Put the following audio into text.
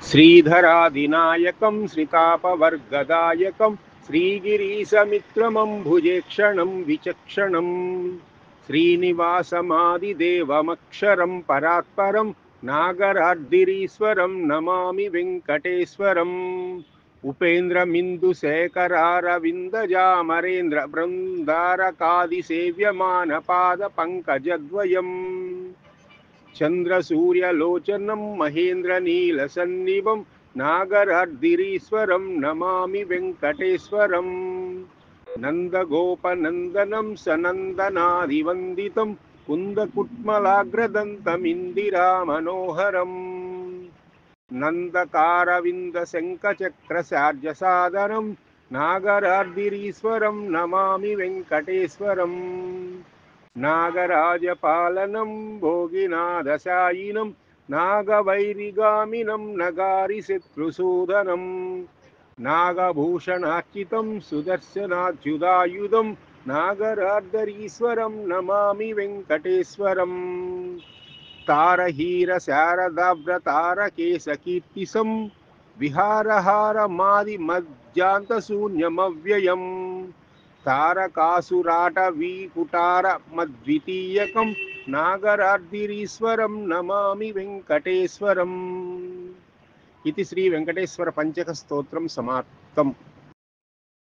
श्रीधरादिनायकं श्रीतापवर्गदायकं श्रीगिरीशमित्रमम्भुजेक्षणं विचक्षणं श्रीनिवासमादिदेवमक्षरं परात्परं नागरार्दिरीश्वरं नमामि वेङ्कटेश्वरम् उपेन्द्रमिन्दुशेखरारविन्दजामरेन्द्र बृन्दारकादिसेव्यमानपादपङ्कजद्वयम् चन्द्रसूर्यलोचनं महेन्द्रनीलसन्निभं नागरार्दिरीश्वरं नमामि वेङ्कटेश्वरम् नन्दगोपनन्दनं सनन्दनादिवन्दितं कुन्दकुट्मलाग्रदन्तमिन्दिरामनोहरम् नन्दकारविन्दशङ्खचक्रसार्जसादनं नागरार्दिरीश्वरं नमामि वेङ्कटेश्वरम् नागराजपालनं भोगिनाथशायिनं नागवैरिगामिनं नगारिशत्रुसूदनं नागभूषणार्चितं सुदर्शनाच्युतायुधं नागरार्धरीश्वरं नमामि वेङ्कटेश्वरम् तारहीरशारदाव्रतारकेशकीर्तिसं विहारहारमादिमज्जान्तशून्यमव्ययम् तारकासुराटवीकुटारमद्वितीयकं नागरार्दिरीश्वरं नमामि वेङ्कटेश्वरम् इति श्री वेङ्कटेश्वर पंचक स्तोत्रं समाप्तम्।